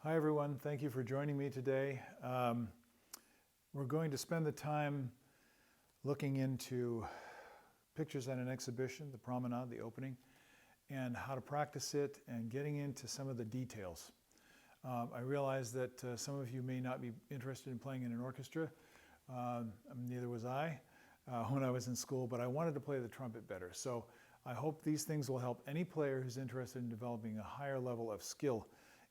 Hi everyone, thank you for joining me today. We're going to spend the time looking into pictures at an exhibition, the Promenade, the opening, and how to practice it and getting into some of the details. I realize that some of you may not be interested in playing in an orchestra. Neither was I when I was in school, but I wanted to play the trumpet better. So I hope these things will help any player who's interested in developing a higher level of skill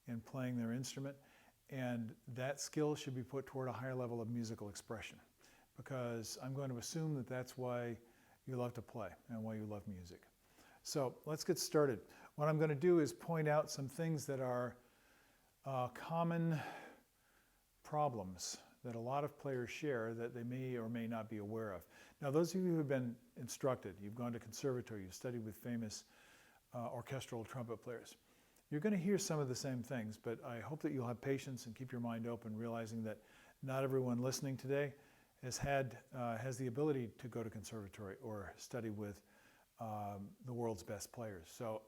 in playing their instrument, and that skill should be put toward a higher level of musical expression, because I'm going to assume that that's why you love to play and why you love music. So let's get started. What I'm going to do is point out some things that are common problems that a lot of players share that they may or may not be aware of. Now, those of you who have been instructed, you've gone to conservatory, you've studied with famous orchestral trumpet players, you're going to hear some of the same things, but I hope that you'll have patience and keep your mind open, realizing that not everyone listening today has the ability to go to conservatory or study with the world's best players. So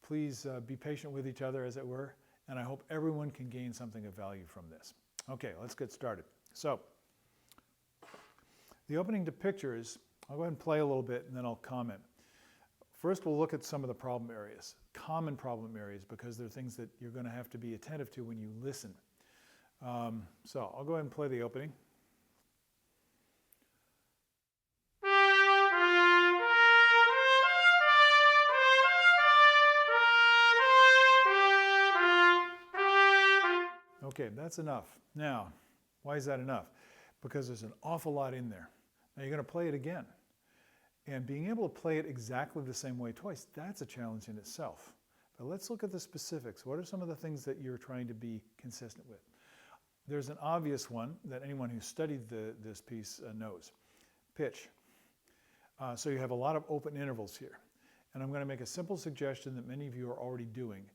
please be patient with each other, as it were, and I hope everyone can gain something of value from this. Okay, let's get started. So the opening to pictures, I'll go ahead and play a little bit and then I'll comment. First, we'll look at some of the problem areas, common problem areas, because they're things that you're going to have to be attentive to when you listen. So I'll go ahead and play the opening. Okay, that's enough. Now, why is that enough? Because there's an awful lot in there. Now you're going to play it again. And being able to play it exactly the same way twice, that's a challenge in itself. But let's look at the specifics. What are some of the things that you're trying to be consistent with? There's an obvious one that anyone who studied this piece knows. Pitch. So you have a lot of open intervals here. And I'm going to make a simple suggestion that many of you are already doing.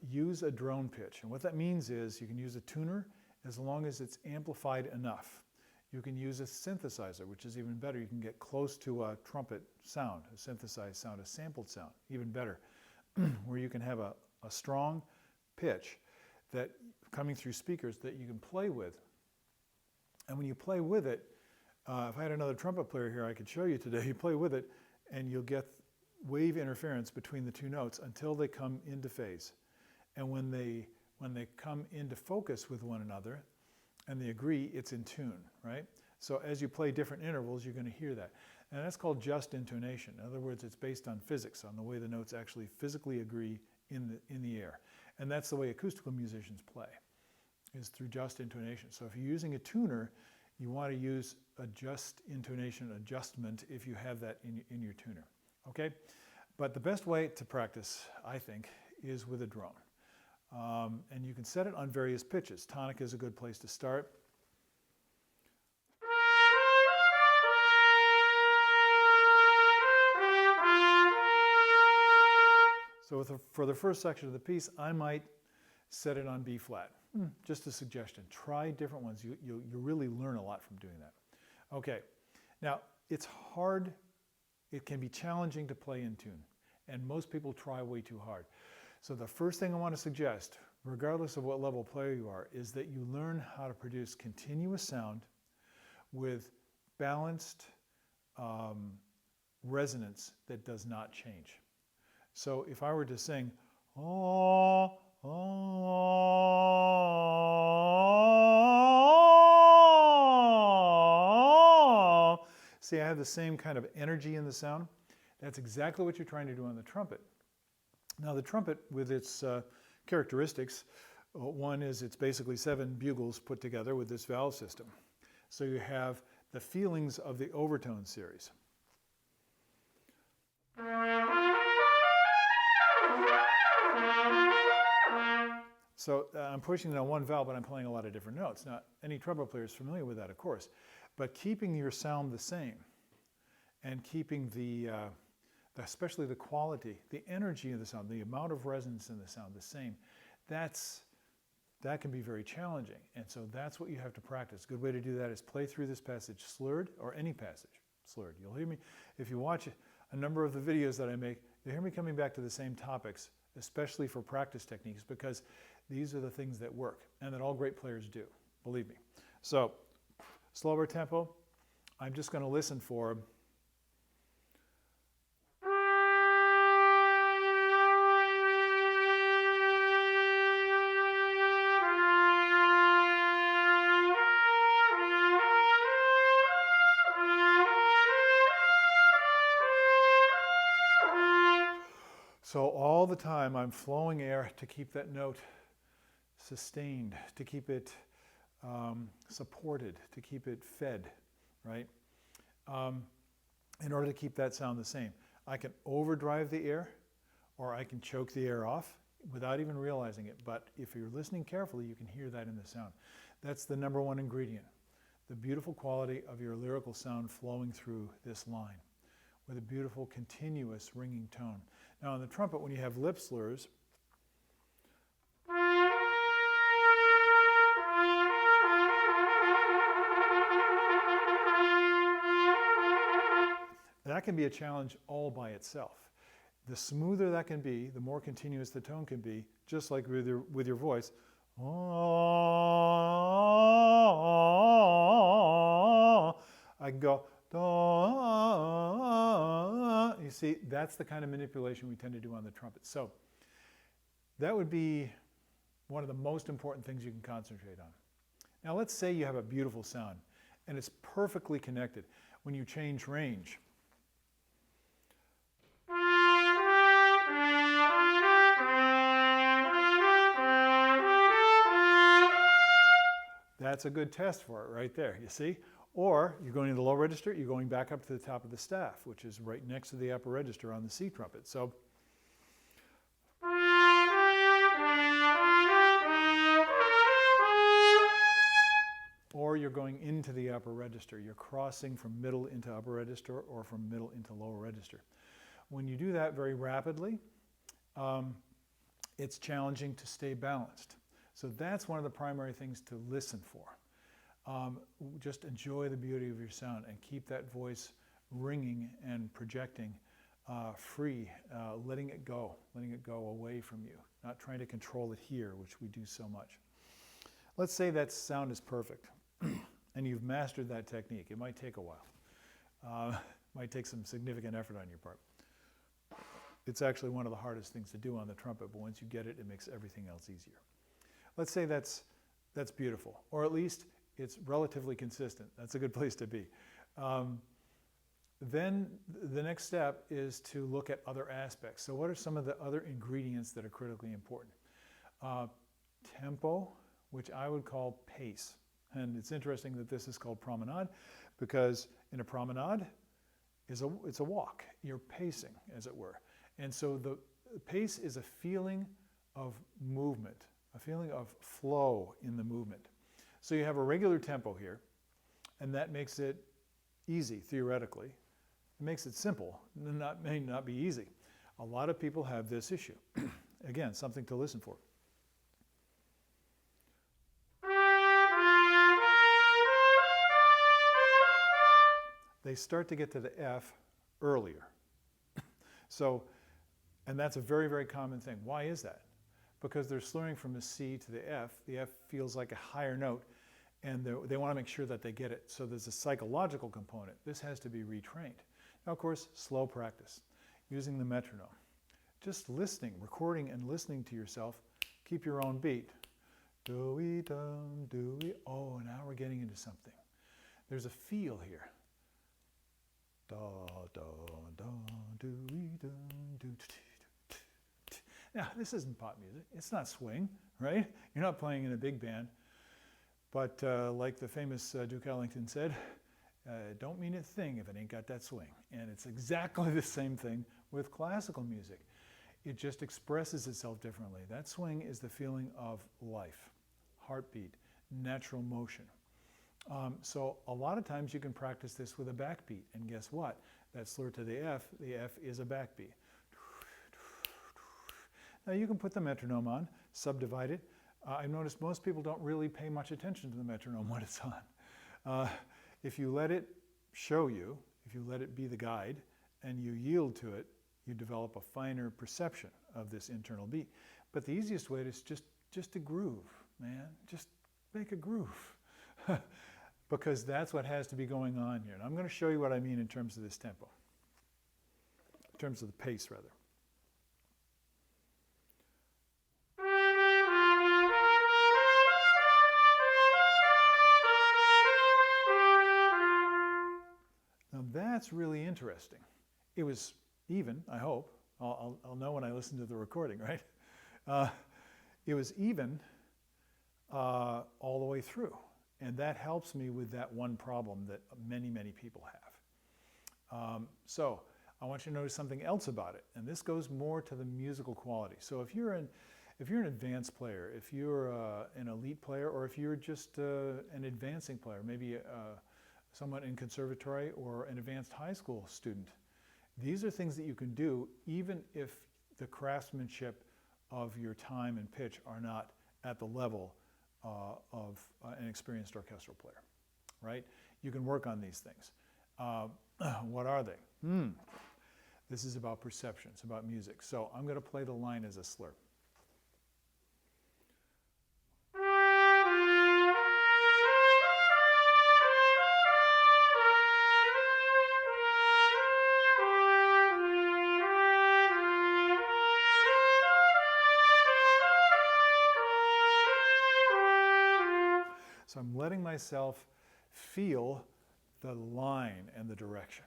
Use a drone pitch. And what that means is you can use a tuner as long as it's amplified enough. You can use a synthesizer, which is even better. You can get close to a trumpet sound, a synthesized sound, a sampled sound, even better, where you can have a strong pitch that coming through speakers that you can play with. And when you play with it, if I had another trumpet player here, I could show you today, you play with it and you'll get wave interference between the two notes until they come into phase. And when they come into focus with one another and they agree, it's in tune, right? So as you play different intervals, you're going to hear that. And that's called just intonation. In other words, it's based on physics, on the way the notes actually physically agree in the air. And that's the way acoustical musicians play, is through just intonation. So if you're using a tuner, you want to use a just intonation adjustment if you have that in your tuner. Okay? But the best way to practice, I think, is with a drone. And you can set it on various pitches. Tonic is a good place to start. So for the first section of the piece, I might set it on B flat. Just a suggestion. Try different ones. You really learn a lot from doing that. Okay. Now, it's hard. It can be challenging to play in tune. And most people try way too hard. So the first thing I want to suggest, regardless of what level player you are, is that you learn how to produce continuous sound with balanced resonance that does not change. So if I were to sing, oh, oh, see, I have the same kind of energy in the sound. That's exactly what you're trying to do on the trumpet. Now the trumpet, with its characteristics, one is it's basically 7 bugles put together with this valve system. So you have the feelings of the overtone series. So I'm pushing it on one valve, but I'm playing a lot of different notes. Now, any trumpet player is familiar with that, of course, but keeping your sound the same and keeping especially the quality, the energy of the sound, the amount of resonance in the sound the same, that can be very challenging. And so that's what you have to practice. A good way to do that is play through this passage slurred, or any passage slurred. You'll hear me, if you watch a number of the videos that I make, they hear me coming back to the same topics, especially for practice techniques, because these are the things that work and that all great players do, believe me. So, slower tempo, I'm just going to listen for so all the time I'm flowing air to keep that note sustained, to keep it supported, to keep it fed, right? In order to keep that sound the same. I can overdrive the air, or I can choke the air off without even realizing it. But if you're listening carefully, you can hear that in the sound. That's the number one ingredient, the beautiful quality of your lyrical sound flowing through this line with a beautiful, continuous ringing tone. Now, on the trumpet, when you have lip slurs, that can be a challenge all by itself. The smoother that can be, the more continuous the tone can be, just like with your voice. I can go, you see, that's the kind of manipulation we tend to do on the trumpet. So that would be one of the most important things you can concentrate on. Now let's say you have a beautiful sound and it's perfectly connected. When you change range, that's a good test for it right there, you see? Or you're going into the low register, you're going back up to the top of the staff, which is right next to the upper register on the C trumpet. So, or you're going into the upper register. You're crossing from middle into upper register or from middle into lower register. When you do that very rapidly, it's challenging to stay balanced. So that's one of the primary things to listen for. Just enjoy the beauty of your sound and keep that voice ringing and projecting free, letting it go away from you, not trying to control it here, which we do so much. Let's say that sound is perfect and you've mastered that technique. It might take a while. Might take some significant effort on your part. It's actually one of the hardest things to do on the trumpet, but once you get it, it makes everything else easier. Let's say that's beautiful, or at least it's relatively consistent. That's a good place to be. Then the next step is to look at other aspects. So what are some of the other ingredients that are critically important? Tempo, which I would call pace. And it's interesting that this is called promenade, because in a promenade, it's a walk. You're pacing, as it were. And so the pace is a feeling of movement, a feeling of flow in the movement. So you have a regular tempo here, and that makes it easy, theoretically. It makes it simple. It may not be easy. A lot of people have this issue. Again, something to listen for. They start to get to the F earlier. So, and that's a very, very common thing. Why is that? Because they're slurring from the C to the F. The F feels like a higher note, and they want to make sure that they get it. So there's a psychological component. This has to be retrained. Now, of course, slow practice, using the metronome. Just listening, recording and listening to yourself. Keep your own beat. Do-we-dum, do-we. Oh, now we're getting into something. There's a feel here. Da, da, da, do-we-dum, do. Now, this isn't pop music. It's not swing, right? You're not playing in a big band. But like the famous Duke Ellington said, don't mean a thing if it ain't got that swing. And it's exactly the same thing with classical music. It just expresses itself differently. That swing is the feeling of life, heartbeat, natural motion. So a lot of times you can practice this with a backbeat. And guess what? That slur to the F is a backbeat. Now you can put the metronome on, subdivide it. I've noticed most people don't really pay much attention to the metronome when it's on. If you let it show you, if you let it be the guide, and you yield to it, You develop a finer perception of this internal beat. But the easiest way is just to groove, man. Just make a groove. Because that's what has to be going on here. And I'm going to show you what I mean in terms of this tempo. In terms of the pace, rather. Now that's really interesting. It was even, I hope. I'll know when I listen to the recording, right? It was even all the way through. And that helps me with that one problem that many, many people have. So I want you to notice something else about it. And this goes more to the musical quality. So if you're an advanced player, if you're an elite player, or if you're just an advancing player, maybe someone in conservatory or an advanced high school student, these are things that you can do even if the craftsmanship of your time and pitch are not at the level of an experienced orchestral player, right? You can work on these things. What are they? This is about perception. It's about music. So I'm going to play the line as a slur. So I'm letting myself feel the line and the direction.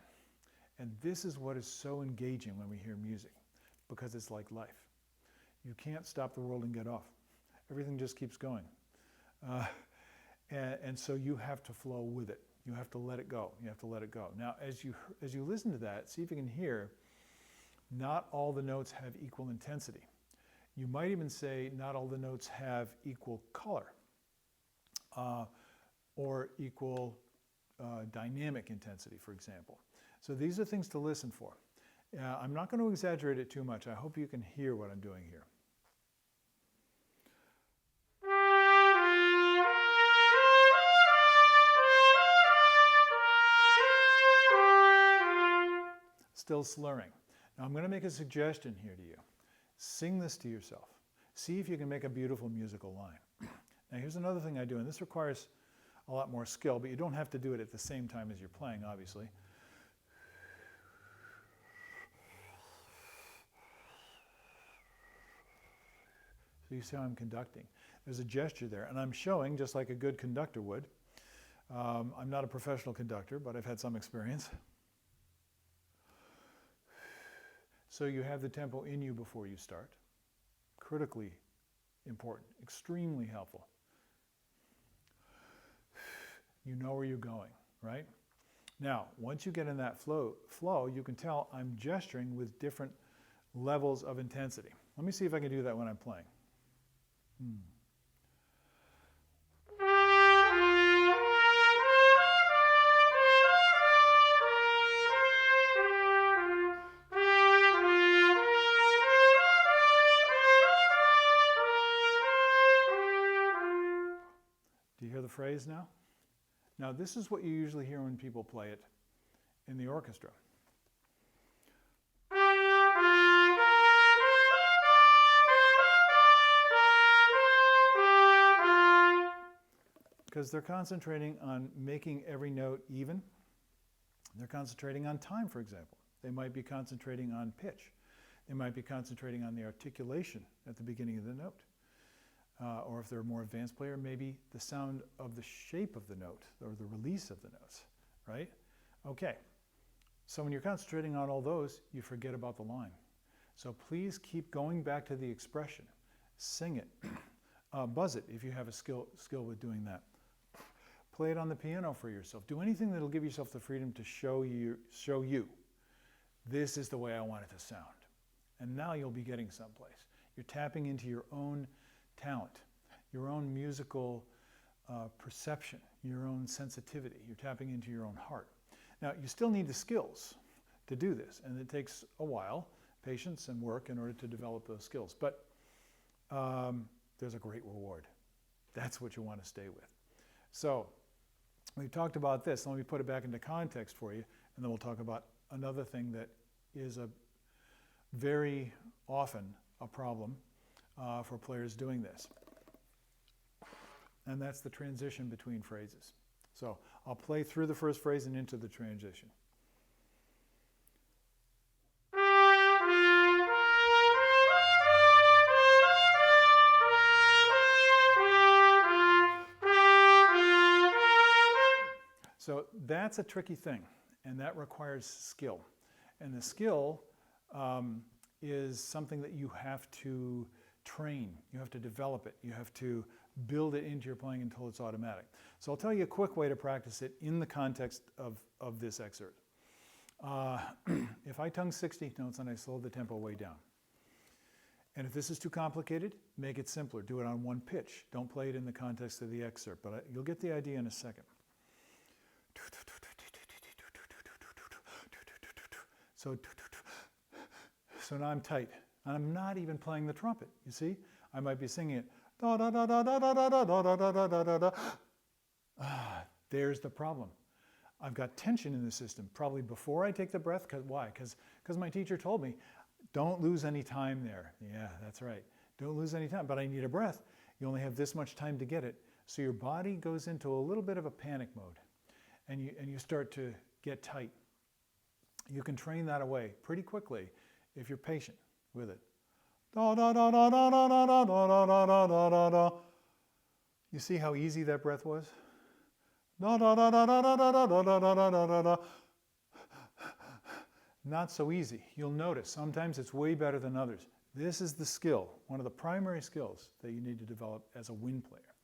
And this is what is so engaging when we hear music, because it's like life. You can't stop the world and get off. Everything just keeps going. And so you have to flow with it. You have to let it go. You have to let it go. Now, as you listen to that, see if you can hear, not all the notes have equal intensity. You might even say not all the notes have equal color. Or equal dynamic intensity, for example. So these are things to listen for. I'm not going to exaggerate it too much. I hope you can hear what I'm doing here. Still slurring. Now I'm going to make a suggestion here to you. Sing this to yourself. See if you can make a beautiful musical line. Now here's another thing I do, and this requires a lot more skill, but you don't have to do it at the same time as you're playing, obviously. So you see how I'm conducting. There's a gesture there, and I'm showing just like a good conductor would. I'm not a professional conductor, but I've had some experience. So you have the tempo in you before you start. Critically important, extremely helpful. You know where you're going, right? Now, once you get in that flow, you can tell I'm gesturing with different levels of intensity. Let me see if I can do that when I'm playing. Do you hear the phrase now? Now, this is what you usually hear when people play it in the orchestra. Because they're concentrating on making every note even. They're concentrating on time, for example. They might be concentrating on pitch. They might be concentrating on the articulation at the beginning of the note. Or if they're a more advanced player, maybe the sound of the shape of the note or the release of the notes, right? Okay, so when you're concentrating on all those, you forget about the line. So please keep going back to the expression. Sing it. Buzz it if you have a skill with doing that. Play it on the piano for yourself. Do anything that'll give yourself the freedom to show you. This is the way I want it to sound. And now you'll be getting someplace. You're tapping into your own talent, your own musical perception, your own sensitivity. You're tapping into your own heart. Now, you still need the skills to do this, and it takes a while, patience and work in order to develop those skills. But there's a great reward. That's what you want to stay with. So we've talked about this. Let me put it back into context for you, and then we'll talk about another thing that is very often a problem for players doing this. And that's the transition between phrases. So I'll play through the first phrase and into the transition. So that's a tricky thing, and that requires skill. And the skill is something that you have to train. You have to develop it. You have to build it into your playing until it's automatic. So I'll tell you a quick way to practice it in the context of this excerpt. If I tongue 60 notes and I slow the tempo way down, and if this is too complicated, make it simpler. Do it on one pitch. Don't play it in the context of the excerpt, but you'll get the idea in a second. So now I'm tight, and I'm not even playing the trumpet. You see, I might be singing it. Da da da da da da da da da da da da da. There's the problem. I've got tension in the system, probably before I take the breath. Why? Because my teacher told me, don't lose any time there. Yeah, that's right. Don't lose any time. But I need a breath. You only have this much time to get it. So your body goes into a little bit of a panic mode, and you start to get tight. You can train that away pretty quickly if you're patient with it. Da da da da da da da da da da da da da. You see how easy that breath was? Da da da da da da da da da da da da da. Not so easy. You'll notice sometimes it's way better than others. This is the skill, one of the primary skills that you need to develop as a wind player.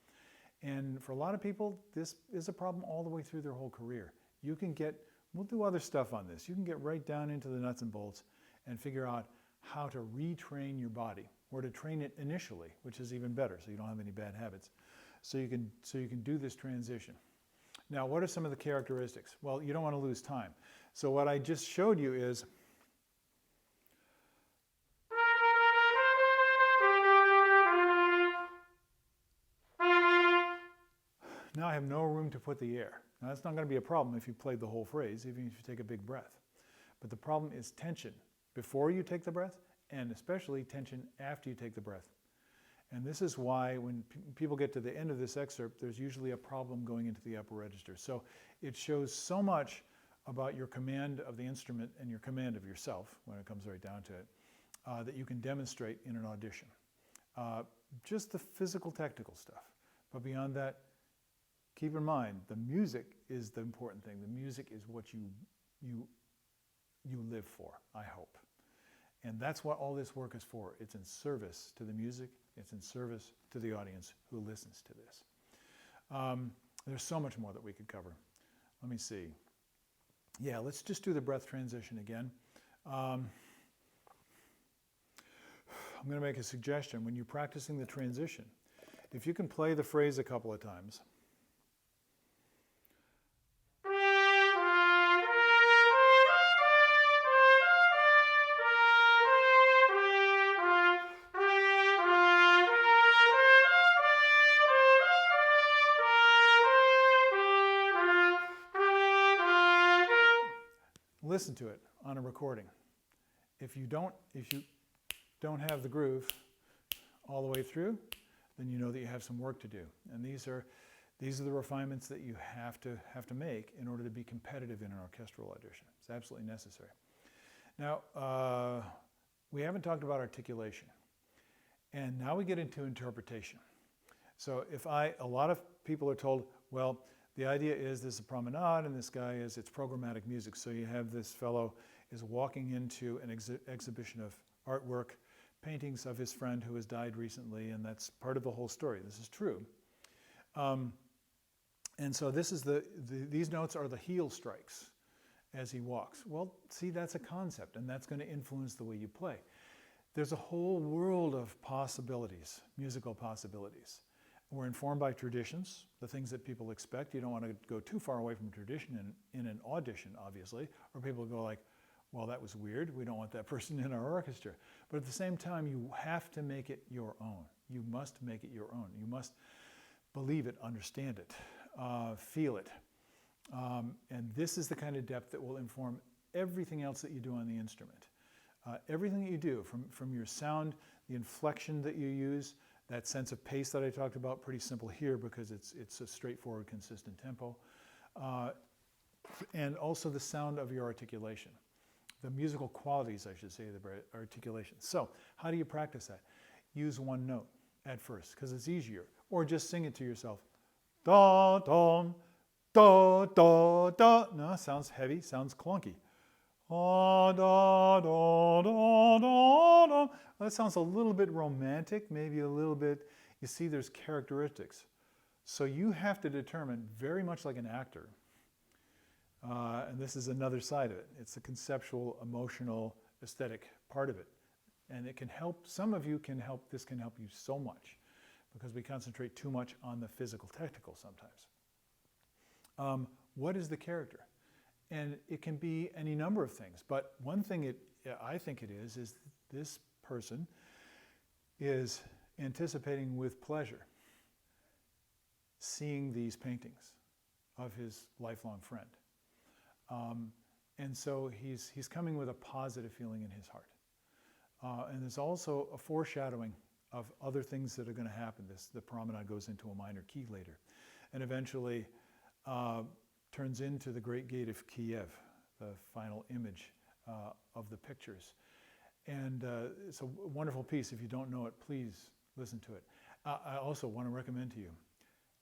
And for a lot of people, this is a problem all the way through their whole career. You can get, we'll do other stuff on this. You can get right down into the nuts and bolts and figure out how to retrain your body, or to train it initially, which is even better, so you don't have any bad habits. So you can do this transition. Now, what are some of the characteristics? Well, you don't want to lose time. So what I just showed you is now I have no room to put the air. Now that's not going to be a problem if you played the whole phrase, even if you take a big breath. But the problem is tension before you take the breath, and especially tension after you take the breath. And this is why when people get to the end of this excerpt, there's usually a problem going into the upper register. So it shows so much about your command of the instrument and your command of yourself, when it comes right down to it, that you can demonstrate in an audition. Just the physical, technical stuff. But beyond that, keep in mind, the music is the important thing. The music is what you live for, I hope. And that's what all this work is for. It's in service to the music. It's in service to the audience who listens to this. There's so much more that we could cover. Let me see. Yeah, let's just do the breath transition again. I'm going to make a suggestion. When you're practicing the transition, if you can play the phrase a couple of times, listen to it on a recording. If you don't have the groove all the way through, then you know that you have some work to do. And these are the refinements that you have to make in order to be competitive in an orchestral audition. It's absolutely necessary. Now, we haven't talked about articulation. And now we get into interpretation. So a lot of people are told, well, the idea is there's a promenade, and this guy it's programmatic music. So you have this fellow is walking into an exhibition of artwork, paintings of his friend who has died recently, and that's part of the whole story. This is true. And so this is these notes are the heel strikes as he walks. Well, see, that's a concept, and that's going to influence the way you play. There's a whole world of possibilities, musical possibilities. We're informed by traditions, the things that people expect. You don't want to go too far away from tradition in an audition, obviously, or people go like, well, that was weird. We don't want that person in our orchestra. But at the same time, you have to make it your own. You must make it your own. You must believe it, understand it, feel it. And this is the kind of depth that will inform everything else that you do on the instrument. Everything that you do, from your sound, the inflection that you use, that sense of pace that I talked about, pretty simple here because it's a straightforward, consistent tempo, and also the sound of your articulation, the musical qualities, I should say, of the articulation. So how do you practice that? Use one note at first because it's easier, or just sing it to yourself. Da, da, da, da, da. No, sounds heavy, sounds clunky. Da, da, da, da, da, da. That sounds a little bit romantic, maybe a little bit, you see there's characteristics. So you have to determine, very much like an actor, and this is another side of it, it's the conceptual, emotional, aesthetic part of it. And it can help, some of you can help, this can help you so much because we concentrate too much on the physical, technical sometimes. What is the character? And it can be any number of things, but one thing I think it is this person is anticipating with pleasure seeing these paintings of his lifelong friend. And so he's coming with a positive feeling in his heart. And there's also a foreshadowing of other things that are going to happen. The Promenade goes into a minor key later, and eventually turns into the Great Gate of Kiev, the final image of the pictures. And it's a wonderful piece. If you don't know it, please listen to it. I also want to recommend to you,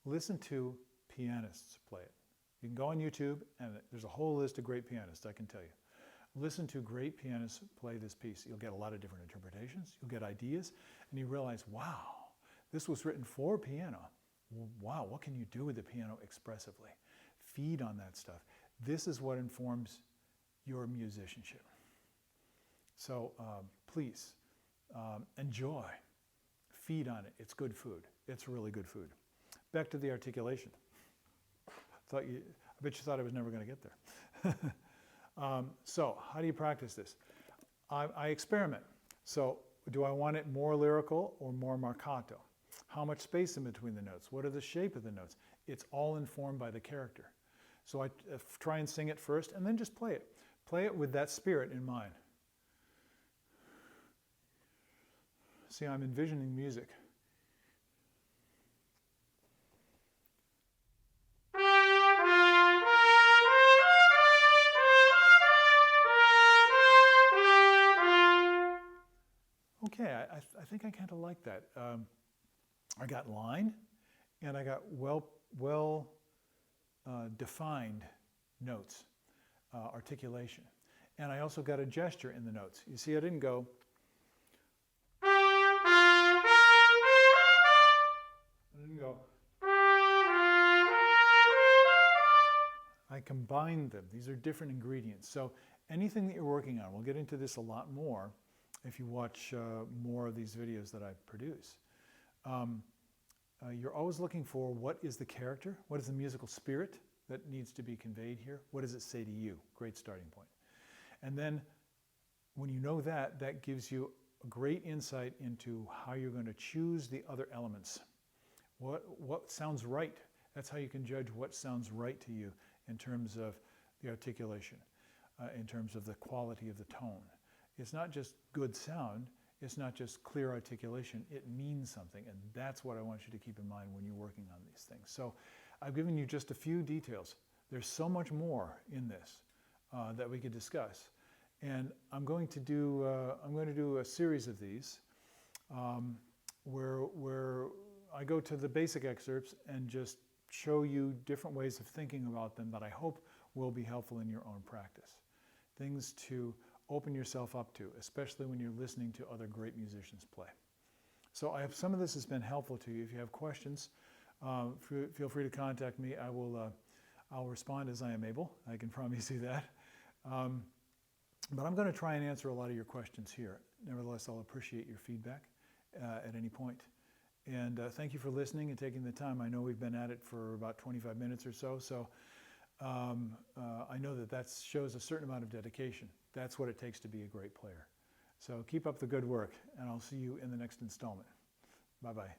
listen to pianists play it. You can go on YouTube, and there's a whole list of great pianists, I can tell you. Listen to great pianists play this piece. You'll get a lot of different interpretations. You'll get ideas, and you realize, wow, this was written for piano. Wow, what can you do with the piano expressively? Feed on that stuff. This is what informs your musicianship. So please, enjoy. Feed on it. It's good food. It's really good food. Back to the articulation. I bet you thought I was never going to get there. So how do you practice this? I experiment. So do I want it more lyrical or more marcato? How much space in between the notes? What are the shape of the notes? It's all informed by the character. So I try and sing it first and then just play it. Play it with that spirit in mind. See, I'm envisioning music. Okay, I think I kind of like that. I got line, and I got well defined notes, articulation. And I also got a gesture in the notes. You see, I didn't go. I combined them. These are different ingredients. So anything that you're working on, we'll get into this a lot more if you watch more of these videos that I produce. You're always looking for what is the character, what is the musical spirit that needs to be conveyed here, what does it say to you? Great starting point. And then when you know that, that gives you a great insight into how you're going to choose the other elements. What sounds right? That's how you can judge what sounds right to you in terms of the articulation, in terms of the quality of the tone. It's not just good sound, it's not just clear articulation, it means something, and that's what I want you to keep in mind when you're working on these things. So I've given you just a few details. There's so much more in this that we could discuss. And I'm going to do a series of these where I go to the basic excerpts and just show you different ways of thinking about them that I hope will be helpful in your own practice. Things to open yourself up to, especially when you're listening to other great musicians play. So I hope some of this has been helpful to you. If you have questions, feel free to contact me. I'll respond as I am able. I can promise you that. But I'm going to try and answer a lot of your questions here. Nevertheless, I'll appreciate your feedback at any point. And thank you for listening and taking the time. I know we've been at it for about 25 minutes or so, so I know that shows a certain amount of dedication. That's what it takes to be a great player. So keep up the good work, and I'll see you in the next installment. Bye-bye.